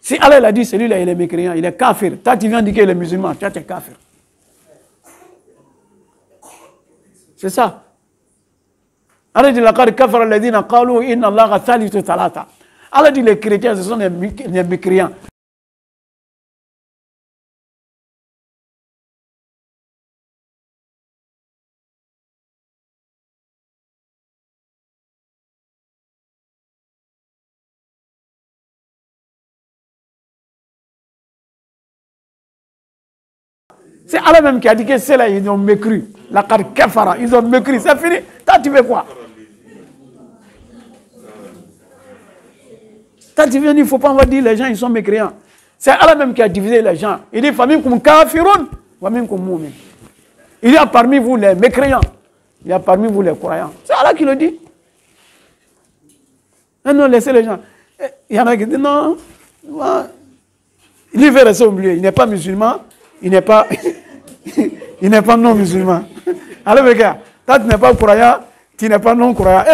Si Allah il a dit, celui-là, il est mécréant, il est kafir. Toi, tu viens dire qu'il est musulman, toi, tu es kafir. C'est ça. Allah dit, laqad kafara alladhina qalu inna Allaha thalithu thalatha. Allah dit, les chrétiens, ce sont des mécréants. C'est Allah même qui a dit que ceux-là, ils ont mécru. Laqad kafara, ils ont mécru. C'est fini. Toi, tu fais quoi? Toi, tu viens dire, il ne faut pas dire les gens, ils sont mécréants. C'est Allah même qui a divisé les gens. Il dit, faminkum kafirun, wa minkum mu'min. Il y a parmi vous les mécréants. Il y a parmi vous les croyants. C'est Allah qui le dit. Non, laissez les gens. Il y en a qui disent, non, il veut rester au milieu. Il n'est pas musulman. Il n'est pas, il n'est pas non musulman. Alors, regarde, toi, tu n'es pas croyant, tu n'es pas non croyant.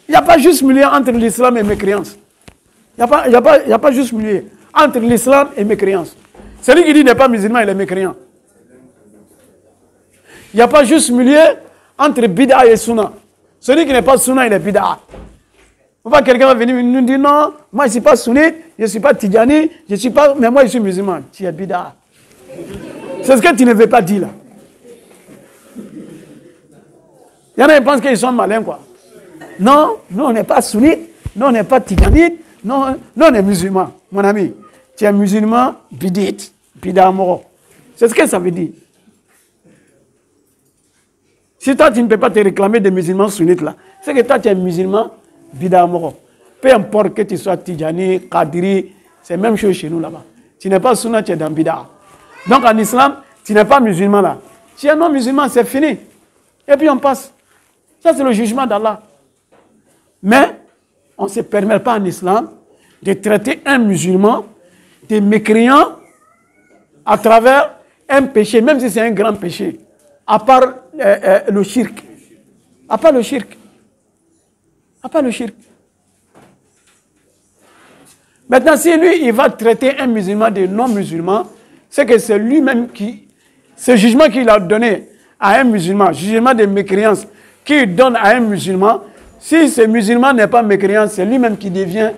Il n'y a pas juste milieu entre l'islam et mécréance. Il n'y a pas juste milieu entre l'islam et mécréance. Celui qui dit n'est pas musulman, il est mécréant. Il n'y a pas juste milieu entre bid'a et sunna. Celui qui n'est pas sunna, il est bid'a. Il ne faut pas quelqu'un va venir nous dire non, moi je ne suis pas sunnite, je ne suis pas tidjani, je suis pas, mais moi je suis musulman. Tu es bid'a. C'est ce que tu ne veux pas dire là. Il y en a qui pensent qu'ils sont malins quoi. Non, nous on n'est pas sunnite, nous on n'est pas tidjanite, non, on est musulman. Mon ami, tu es musulman, bid'it, bid'a moro. C'est ce que ça veut dire. Si toi tu ne peux pas te réclamer des musulmans sunnites là, c'est que toi tu es musulman, bid'a moro. Peu importe que tu sois tidjani, qadiri, c'est la même chose chez nous là-bas. Tu n'es pas sunna, tu es dans bid'a. Donc en islam, tu n'es pas musulman là. Tu es non musulman, c'est fini. Et puis on passe. Ça c'est le jugement d'Allah. Mais on ne se permet pas en islam de traiter un musulman de mécréant à travers un péché, même si c'est un grand péché, à part le shirk. À part le shirk. À part le shirk. Maintenant, si lui, il va traiter un musulman de non-musulman, c'est que c'est lui-même qui, ce jugement qu'il a donné à un musulman, jugement de mécréance qu'il donne à un musulman, si ce musulman n'est pas mécréant, c'est lui-même qui devient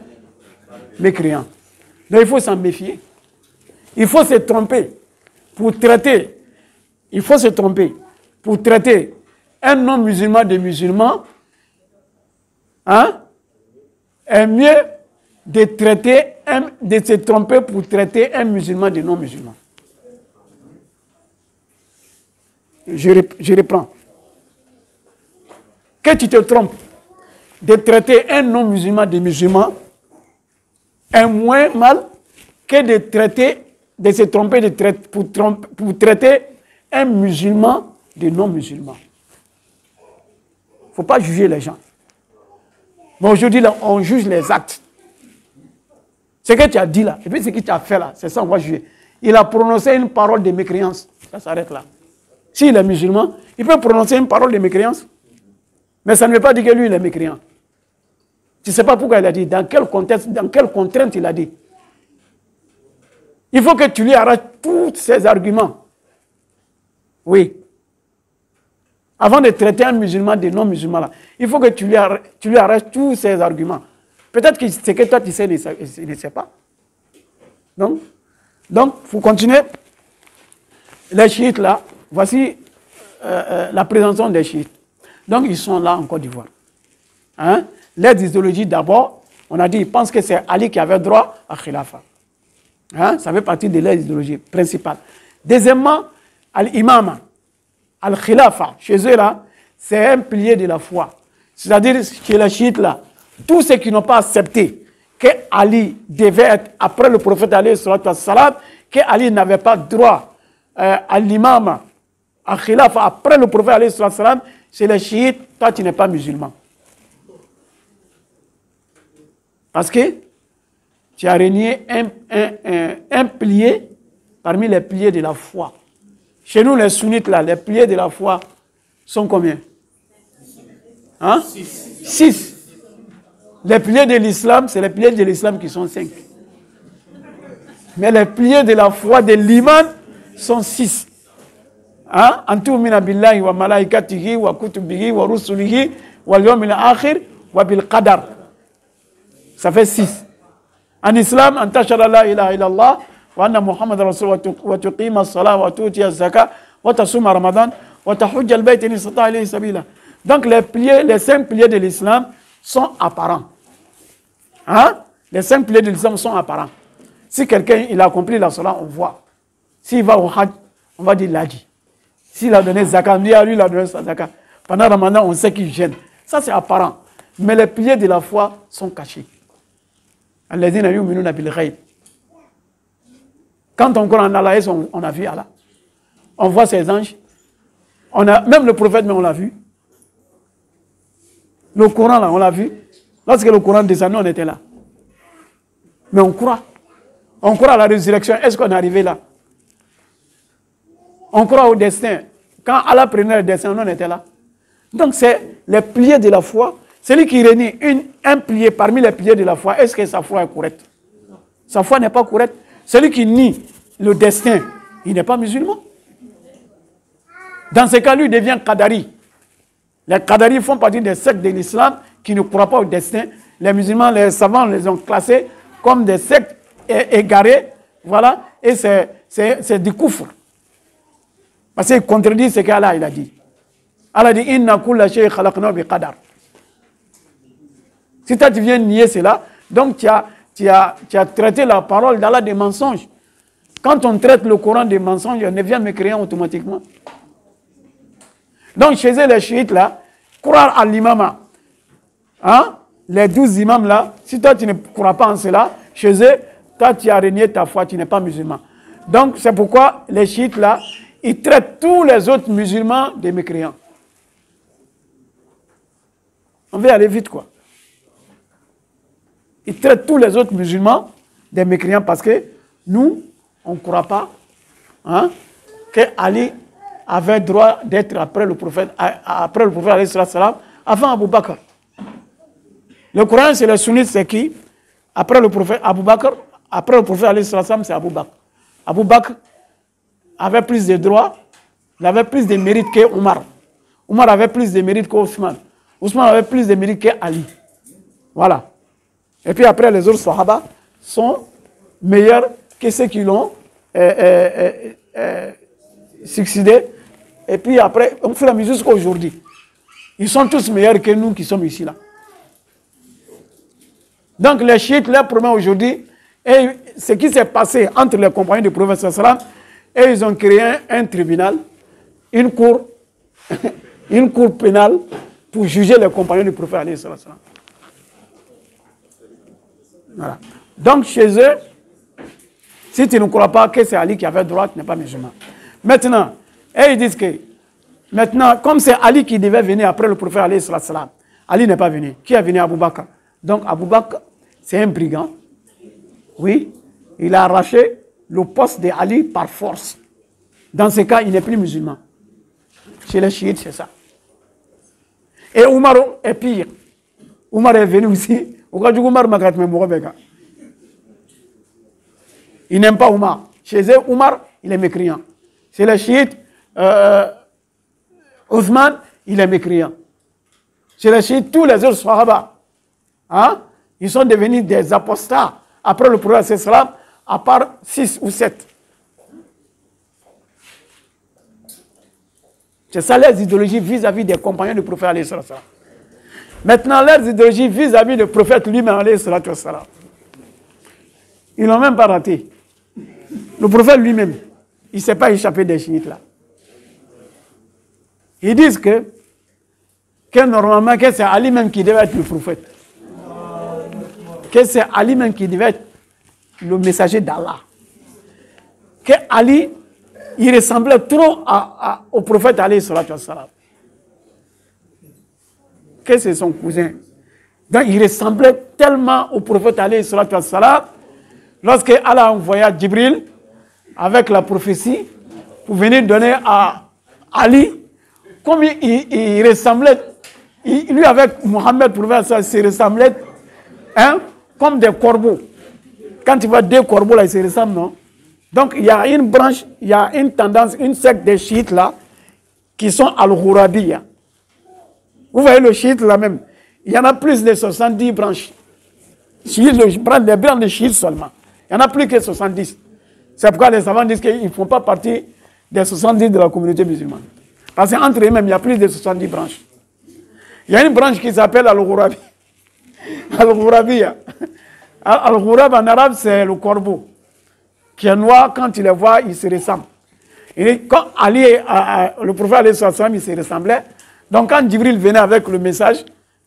mécréant. Donc il faut s'en méfier. Il faut se tromper pour traiter. Il faut se tromper pour traiter un non-musulman de musulman. Hein? Est mieux de traiter, de se tromper pour traiter un musulman de non-musulman. Je reprends. Que tu te trompes de traiter un non-musulman de musulman est moins mal que de traiter, de se tromper pour traiter un musulman de non-musulman. Il ne faut pas juger les gens. Mais aujourd'hui, là, on juge les actes. Ce que tu as dit là, et puis ce que tu as fait là, c'est ça qu'on va juger. Il a prononcé une parole de mécréance. Ça s'arrête là. S'il est musulman, il peut prononcer une parole de mécréance. Mais ça ne veut pas dire que lui, il est mécréant. Tu ne sais pas pourquoi il a dit, dans quel contexte, dans quelle contrainte il a dit. Il faut que tu lui arraches tous ses arguments. Oui. Avant de traiter un musulman de non-musulman, là, il faut que tu lui arraches tous ses arguments. Peut-être que c'est que toi, tu sais, il ne sait pas. Donc, il faut continuer. Les chiites, là, voici la présentation des chiites. Donc, ils sont là en Côte d'Ivoire. Hein? Les idéologies, d'abord, on a dit, ils pensent que c'est Ali qui avait droit à Khilafa. Hein? Ça fait partie de leur idéologie principale. Deuxièmement, Al-Imam, Al-Khilafa, chez eux, là, c'est un pilier de la foi. C'est-à-dire, chez les chiites, là, tous ceux qui n'ont pas accepté que Ali devait être, après le prophète Ali, que Ali n'avait pas droit à l'imam, à Khilafa, après le prophète Ali, chez les chiites, toi, tu n'es pas musulman. Parce que tu as renié un pilier parmi les piliers de la foi. Chez nous, les sunnites, là, les piliers de la foi sont combien? Hein? 6. Les piliers de l'islam, c'est les piliers de l'islam qui sont 5. Mais les piliers de la foi de l'iman sont 6. Hein? Antumina billahi wa malaikatihi wa kutubihi wa rusulihi wa yawmil akhir wa bil qadar. Ça fait 6. En islam, an tashhadu la ilaha illallah wa anna muhammadar rasulullah wa tuqima as-salat wa tu'ti az-zakat wa tasuma ramadan wa tahujja al-bayt in istata ilayhi sabila. Donc les 5 piliers de l'islam sont apparents. Hein? Les 5 piliers de l'islam sont apparents. Si quelqu'un il a accompli la salat, on voit. S'il va au hajj, on va dire l'hajj. S'il a donné zakat, lui il a donné sa zakat. Pendant Ramadan, on sait qu'il gêne. Ça c'est apparent. Mais les piliers de la foi sont cachés. Alladhina yu'minuna bil ghaib. Quand on croit en Allah, on a vu Allah. On voit ses anges. Même le prophète, mais on l'a vu. Le Coran, là, on l'a vu. Lorsque le Coran descendait, on était là. Mais on croit. On croit à la résurrection. Est-ce qu'on est arrivé là? On croit au destin. Quand Allah prenait le destin, on était là. Donc c'est les piliers de la foi. Celui qui réunit un pilier parmi les piliers de la foi, est-ce que sa foi est correcte? Sa foi n'est pas correcte. Celui qui nie le destin, il n'est pas musulman. Dans ce cas, lui, il devient Qadari. Les Qadaris font partie des sectes de l'islam qui ne croient pas au destin. Les musulmans, les savants les ont classés comme des sectes égarées. Voilà. Et c'est du kufr. Parce qu'il contredit ce qu'Allah a dit. Allah dit inna kulla shay khalaqnahu bi qadar. Si toi tu viens nier cela, donc tu as traité la parole d'Allah des mensonges. Quand on traite le Coran des mensonges, on devient mécréant automatiquement. Donc chez eux, les chiites là, croire à l'imama, hein? Les 12 imams là, si toi tu ne crois pas en cela, chez eux, toi tu as renié ta foi, tu n'es pas musulman. Donc c'est pourquoi les chiites là, ils traitent tous les autres musulmans des mécréants. On veut aller vite quoi. Ils traitent tous les autres musulmans des mécréants parce que nous, on ne croit pas hein, que Ali avait droit d'être après le prophète alayhi salam, avant Abu Bakr. Le Coran, c'est les sunnites, c'est qui? Après le prophète Abu Bakr, après le prophète alayhi salam, c'est Abu Bakr. Abu Bakr avait plus de droits, il avait plus de mérites que Omar. Omar avait plus de mérites qu'Ousmane. Ousmane avait plus de mérites qu'Ali. Voilà. Et puis après, les autres Sahaba sont meilleurs que ceux qui l'ont succédé. Et puis après, on fait la musique jusqu'à aujourd'hui. Ils sont tous meilleurs que nous qui sommes ici là. Donc les chiites, leur problème aujourd'hui, et ce qui s'est passé entre les compagnons du prophète sallam, et ils ont créé un tribunal, une cour pénale pour juger les compagnons du prophète alayhi salam. Voilà. Donc chez eux, si tu ne crois pas que c'est Ali qui avait droit, tu n'es pas musulman. Maintenant, et ils disent que, maintenant, comme c'est Ali qui devait venir après le prophète alayhi salam, Ali n'est pas venu. Qui est venu? Abu Bakr. Donc Abu Bakr, c'est un brigand. Oui, il a arraché le poste de Ali par force. Dans ce cas, il n'est plus musulman. Chez les chiites, c'est ça. Et Omar est pire. Omar est venu aussi. Il n'aime pas Omar. Chez eux, Omar, il est mécréant. Chez les chiites, Othman, il est mécréant. Chez les chiites, tous les autres Sahaba, hein, ils sont devenus des apostats après le prophète sallam, à part 6 ou 7. C'est ça leurs idéologies vis-à-vis des compagnons du prophète alayhi salam. Maintenant, leurs idéologies vis-à-vis du prophète lui-même alayhi salam. Ils n'ont même pas raté. Le prophète lui-même, il ne s'est pas échappé des chiites là. Ils disent que normalement, que c'est Ali même qui devait être le prophète. Que c'est Ali même qui devait être le messager d'Allah. Que Ali, il ressemblait trop au prophète alayhi salatu wassalam. Que c'est son cousin. Donc il ressemblait tellement au prophète alayhi salatu wassalam. Lorsque Allah a envoyé Jibril avec la prophétie pour venir donner à Ali, comme il ressemblait, lui avec Mohammed, il ressemblait Hein? Comme des corbeaux. Quand tu vois deux corbeaux là, ils se ressemblent, non? Donc il y a une branche, il y a une tendance, une secte des chiites là, qui sont al-Ghurabiya. Vous voyez le chiite là même. Il y en a plus de 70 branches. Je prends des branches de chiites seulement. Il n'y en a plus que 70. C'est pourquoi les savants disent qu'ils ne font pas partie des 70 de la communauté musulmane. Parce qu'entre eux-mêmes, il y a plus de 70 branches. Il y a une branche qui s'appelle Al-Ghurabi. Al-Ghurabiya. Al-Ghurab en arabe, c'est le corbeau. Qui est noir, quand tu les vois, il se ressemble. Et quand Ali, le prophète alayhi salam, il se ressemblait. Donc quand Djibril venait avec le message,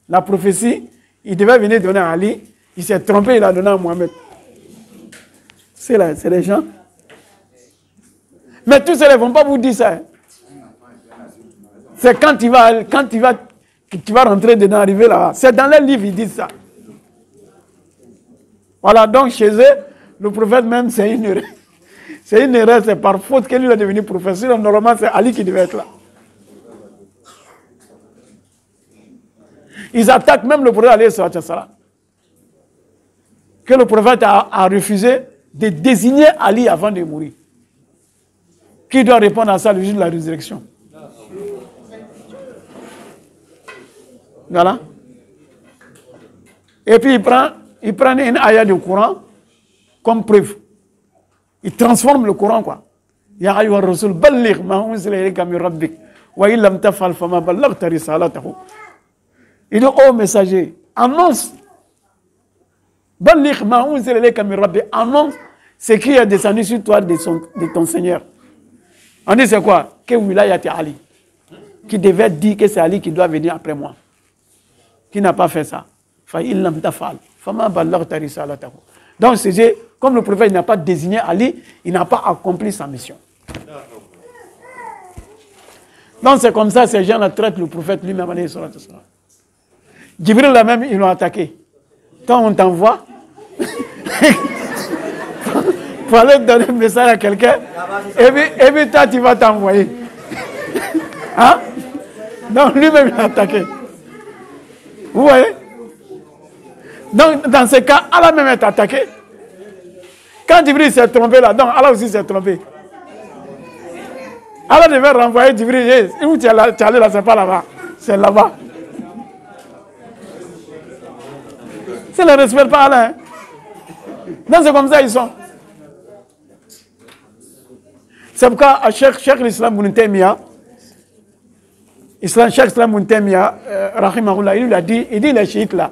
la prophétie, il devait venir donner à Ali. Il s'est trompé, il a donné à Mohamed. C'est les gens. Mais tous ceux ne vont pas vous dire ça. Hein. C'est quand tu vas rentrer dedans, arriver là. C'est dans les livres, ils disent ça. Voilà, donc chez eux, le prophète même, c'est une erreur. C'est une erreur, c'est par faute que lui est devenu professeur. Normalement, c'est Ali qui devait être là. Ils attaquent même le prophète alayhi salam. Que le prophète a refusé de désigner Ali avant de mourir. Qui doit répondre à ça le jour de la résurrection? Voilà. Et puis il prend une ayah du Coran comme preuve. Il transforme le Coran, quoi. Ya ayyuha rasul balligh ma unzila ilayka min rabbik wa in lam taf'al fama ballaghta risalatahu. Il dit, oh messager, annonce. Balligh ma unzila ilayka min rabbik. Annonce ce qui est descendu sur toi de ton Seigneur. On dit c'est quoi? Que Wilayat Ali. Qui devait dire que c'est Ali qui doit venir après moi. Qui n'a pas fait ça. Fa in lam taf'al fama ballaghta risalatahu. Donc, c'est comme le prophète n'a pas désigné Ali, il n'a pas accompli sa mission. Donc, c'est comme ça, ces gens-là traitent le prophète lui-même. Djibril, là même, ils l'ont attaqué. Quand on t'envoie, pour aller donner un message à quelqu'un, et puis toi, tu vas t'envoyer. Hein? Donc, lui-même, il l'a attaqué. Vous voyez? Donc, dans ce cas, Allah même est attaqué. Quand Djibril s'est trompé là, donc Allah aussi s'est trompé. Allah devait renvoyer Djibril. Où tu es allé là, c'est pas là-bas. C'est là-bas. C'est le respect pas Allah. Hein? Donc, c'est comme ça ils sont. C'est pourquoi Cheikh l'Islam Ibn Taymiyyah, Cheikh l'Islam Ibn Taymiyyah, rahimahullah, il dit les chiites là,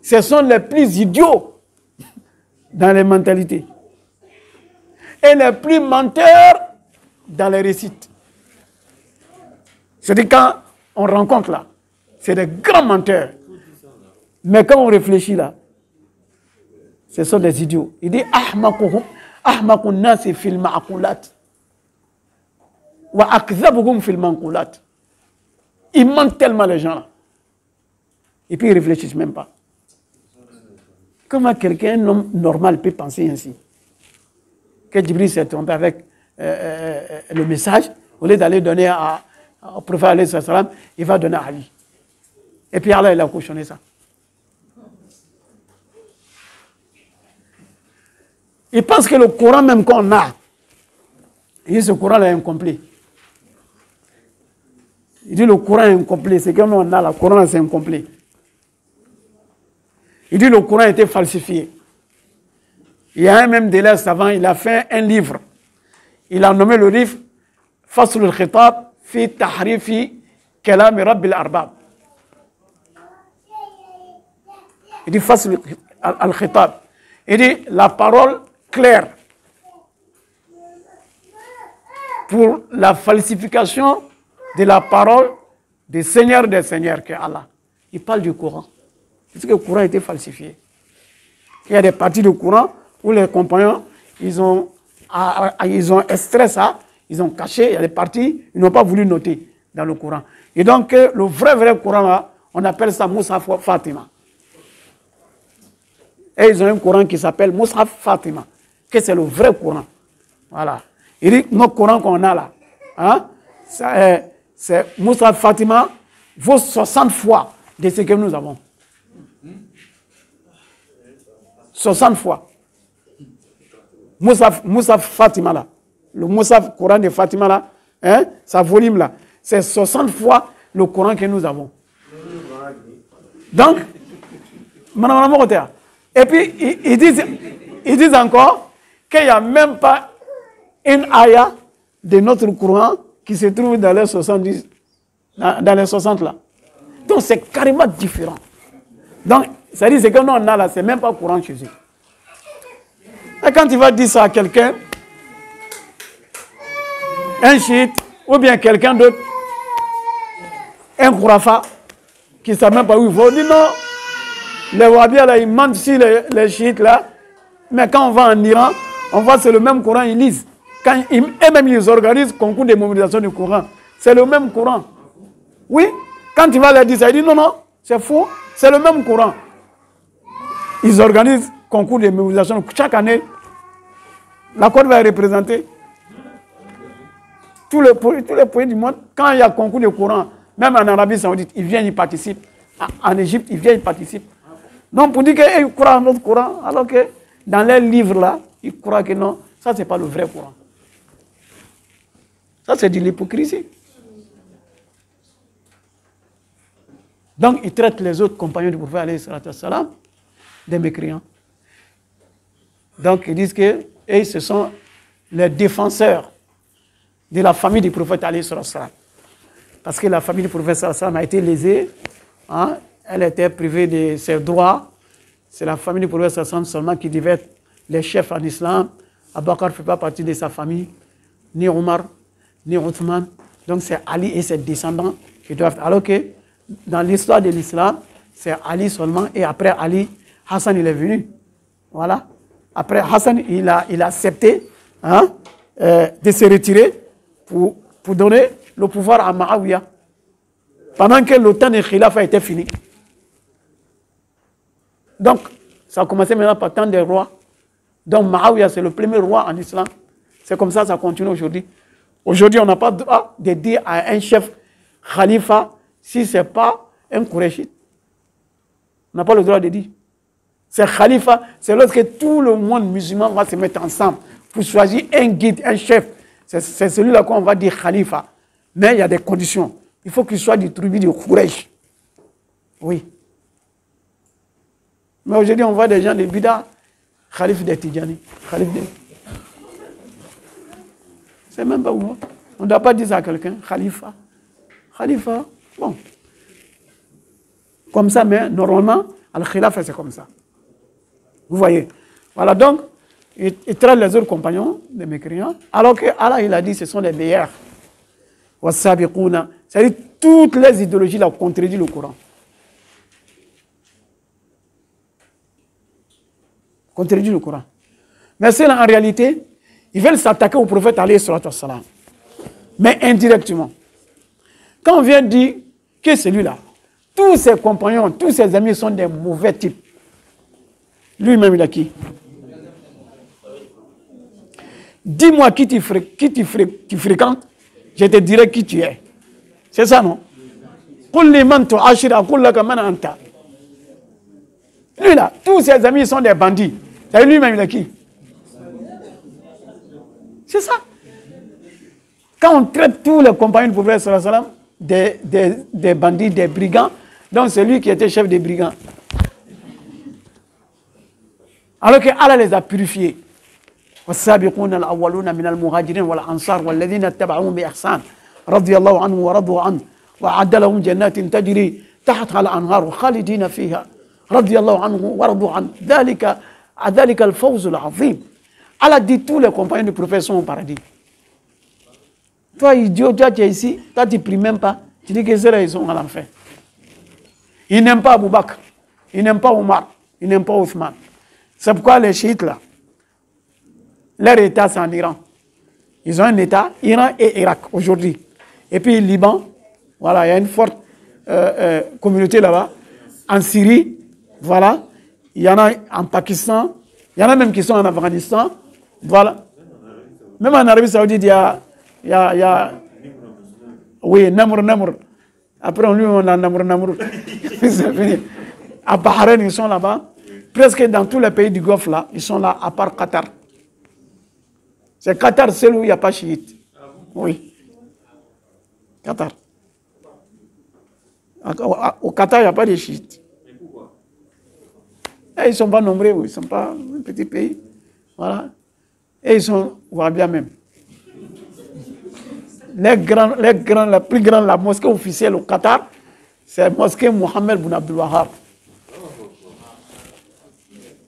ce sont les plus idiots dans les mentalités. Et les plus menteurs dans les récits. C'est-à-dire quand on rencontre là, c'est des grands menteurs. Mais quand on réfléchit là, ce sont des idiots. Il dit ahmaqun nasi fil ma'qulat wa akdhabuhum fil manqulat. Ils mentent tellement les gens là. Et puis ils ne réfléchissent même pas. Comment quelqu'un, un homme normal, peut penser ainsi? Que Djibril s'est trompé avec le message, au lieu d'aller donner au prophète alayhi salam, il va donner à Ali. Et puis Allah, il a cautionné ça. Il pense que le Coran même qu'on a, il dit ce Coran est incomplet. Il dit le Coran est incomplet, c'est que nous on a, le Coran c'est incomplet. Il dit le Coran a été falsifié. Il y a un même délai savant, il a fait un livre. Il a nommé le livre Fasl al-Khitab fi tahrifi kalam Rabbil Arbab. Il dit Fasl al-Khitab. Il dit la parole claire pour la falsification de la parole du Seigneur des Seigneurs, qui est Allah. Il parle du Coran. Parce que le Coran a été falsifié. Il y a des parties du Coran où les compagnons, ils ont extrait ça, ils ont caché, il y a des parties, ils n'ont pas voulu noter dans le Coran. Et donc, le vrai Coran, là, on appelle ça Mus'haf Fatima. Et ils ont un Coran qui s'appelle Mus'haf Fatima, que c'est le vrai Coran. Voilà. Il dit, notre Coran qu'on a là, hein, c'est Mus'haf Fatima vaut 60 fois de ce que nous avons. 60 fois. Moussaf Fatima là, le Moussaf Coran de Fatima là, hein, sa volume là, c'est 60 fois le Coran que nous avons. Donc, et puis ils disent encore qu'il n'y a même pas une ayah de notre Coran qui se trouve dans les 70, dans les 60 là. Donc c'est carrément différent. Donc, ça dit, c'est que nous on a là, c'est même pas Coran chez eux. Et quand tu vas dire ça à quelqu'un, un chiite, ou bien quelqu'un d'autre, un khourafa, qui ne sait même pas où il va, on dit non, les wahhabis là, ils mentent sur les chiites là, mais quand on va en Iran, on voit c'est le même Coran, ils lisent. Et même ils organisent concours de mobilisation du Coran. C'est le même Coran. Oui, quand tu vas leur dire ça, ils disent non, non, c'est faux, c'est le même Coran. Ils organisent concours de mobilisation. Chaque année, la Côte va représenter tous les pays du monde. Quand il y a concours de Coran, même en Arabie Saoudite, ils viennent, ils participent. En Égypte, ils viennent, ils participent. Donc pour dire qu'ils croient en notre Coran, alors que dans les livres là, ils croient que non, ça c'est pas le vrai Coran. Ça c'est de l'hypocrisie. Donc ils traitent les autres compagnons du prophète alayhi salam des mécréants. Donc ils disent que ce sont les défenseurs de la famille du prophète alayhi salam. Parce que la famille du prophète salam a été lésée, hein, elle était privée de ses droits. C'est la famille du prophète salam seulement qui devait être les chefs en islam. Abu Bakr ne fait pas partie de sa famille, ni Omar, ni Othman. Donc c'est Ali et ses descendants qui doivent. Alors que dans l'histoire de l'islam, c'est Ali seulement, et après Ali, Hassan il est venu. Voilà. Après Hassan, il a accepté, hein, de se retirer pour donner le pouvoir à Ma'awiya. Pendant que le temps de Khilaf a été fini. Donc, ça a commencé maintenant par tant de rois. Donc Ma'awiya, c'est le premier roi en islam. C'est comme ça continue aujourd'hui. Aujourd'hui, on n'a pas le droit de dire à un chef khalifa si ce n'est pas un Qurayshite. On n'a pas le droit de dire. C'est khalifa, c'est lorsque tout le monde musulman va se mettre ensemble pour choisir un guide, un chef. C'est celui-là qu'on va dire khalifa. Mais il y a des conditions. Il faut qu'il soit du tribu de Quraysh. Oui. Mais aujourd'hui, on voit des gens de Bida, Khalif de Tidjani. C'est même pas où. On ne doit pas dire ça à quelqu'un. Khalifa. Khalifa. Bon. Comme ça, mais normalement, Al-Khilaf, c'est comme ça. Vous voyez. Voilà, donc, il traite les autres compagnons, les mécréants, alors que Allah, il a dit, ce sont les meilleurs. C'est-à-dire, toutes les idéologies là contredisent le Coran. Contredisent le Coran. Mais c'est là, en réalité, ils veulent s'attaquer au prophète alayhi salam. Mais indirectement. Quand on vient dire que celui-là, tous ses compagnons, tous ses amis sont des mauvais types. Lui-même, il a qui? Dis-moi qui tu fréquentes, je te dirai qui tu es. C'est ça, non? Lui là, tous ses amis sont des bandits. C'est lui-même, il a qui? C'est ça. Quand on traite tous les compagnons du prophète sallallahu alayhi wa sallam des bandits, des brigands, donc c'est lui qui était chef des brigands. Alors que Allah les a purifiés. والسابقون الأولون من المهاجرين والأنصار والذين اتبعوهم بإحسان رضي الله عنهم ورضوا عنه وأعد لهم جنات تجري تحتها الأنهار خالدين فيها رضي الله عنه ورضوا عنه ذلك الفوز العظيم. Allah dit tous les compagnons du prophète sont au paradis. Toi, idiot, toi tu es ici, toi tu ne pries même pas, tu dis que ceux-là ils sont à l'enfer. Ils n'aiment pas Abu Bakr, ils n'aiment pas Omar, ils n'aiment pas Othman. C'est pourquoi les chiites là, leur état c'est en Iran. Ils ont un état, Iran et Irak aujourd'hui. Et puis Liban, voilà, il y a une forte communauté là-bas. En Syrie, voilà, il y en a en Pakistan, il y en a même qui sont en Afghanistan, voilà. Même en Arabie Saoudite, il y a oui, Namr. Après on lui on a Namr. À Bahreïn, ils sont là-bas. presque dans tous les pays du Golfe, là, ils sont là, à part Qatar. C'est Qatar seul où il n'y a pas chiite. Oui. Qatar. Au Qatar, il n'y a pas de chiites. Mais pourquoi? Et ils ne sont pas nombreux, ils ne sont pas un petit pays. Voilà. Et ils sont wahhabiens même. La plus grande, la mosquée officielle au Qatar, c'est la mosquée Mohamed Boun Abdel Wahab.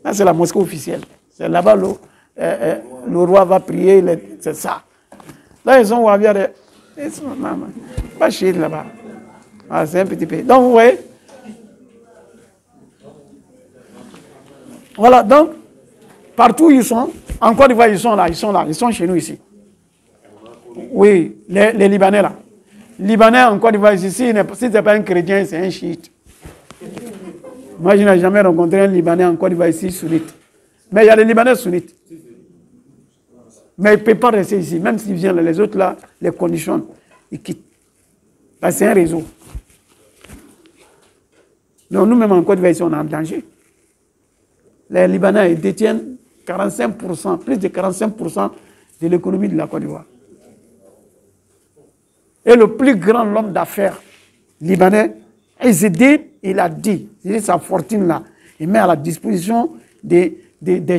Là, c'est la mosquée officielle. C'est là-bas le roi va prier, c'est ça. Là, ils sont wahhabiens. Ils sont pas chiites là-bas. Ah, c'est un petit pays. Donc, vous voyez. Voilà, donc, partout où ils sont, en Côte d'Ivoire, ils sont là, ils sont chez nous ici. Oui, les Libanais là. Libanais en Côte d'Ivoire, ici, si ce n'est pas un chrétien, c'est un chiite. Moi, je n'ai jamais rencontré un Libanais en Côte d'Ivoire ici, sunnite. Mais il y a des Libanais sunnites. Mais ils ne peuvent pas rester ici, même s'ils viennent, les autres là, les conditionnent, ils quittent. C'est un réseau. Donc nous-mêmes en Côte d'Ivoire, ici, on est en danger. Les Libanais ils détiennent 45%, plus de 45% de l'économie de la Côte d'Ivoire. Et le plus grand homme d'affaires libanais, Izzedine, il a dit sa fortune là, il met à la disposition des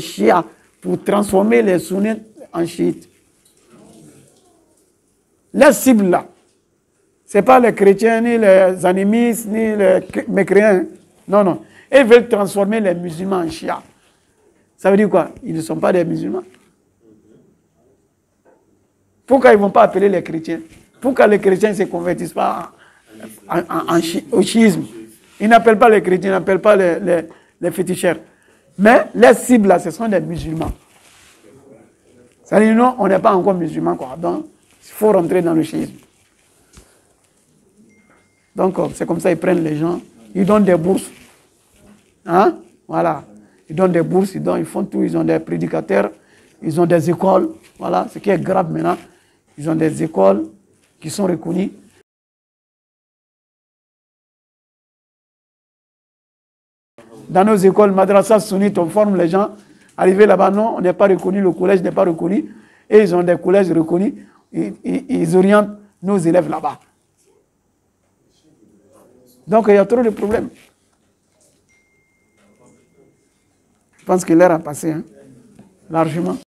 chiites pour transformer les sunnites en chiites. Les cibles là, ce n'est pas les chrétiens, ni les animistes, ni les mécréants. Non, non. Ils veulent transformer les musulmans en chiites. Ça veut dire quoi? Ils ne sont pas des musulmans. Pourquoi ils ne vont pas appeler les chrétiens? Pourquoi les chrétiens ne se convertissent pas au chiisme? Ils n'appellent pas les chrétiens, ils n'appellent pas les féticheurs. Mais les cibles là, ce sont des musulmans. Ça veut dire non, on n'est pas encore musulmans, quoi. Donc, il faut rentrer dans le chiisme. Donc, c'est comme ça, ils prennent les gens, ils donnent des bourses. Hein? Voilà. Ils donnent des bourses, ils font tout, ils ont des prédicateurs, ils ont des écoles. Voilà, ce qui est grave maintenant. Ils ont des écoles qui sont reconnues. Dans nos écoles, madrasa sunnites, on forme les gens. Arrivé là-bas, non, on n'est pas reconnu, le collège n'est pas reconnu. Et ils ont des collèges reconnus. Ils orientent nos élèves là-bas. Donc, il y a trop de problèmes. Je pense que l'heure a passé, hein, largement.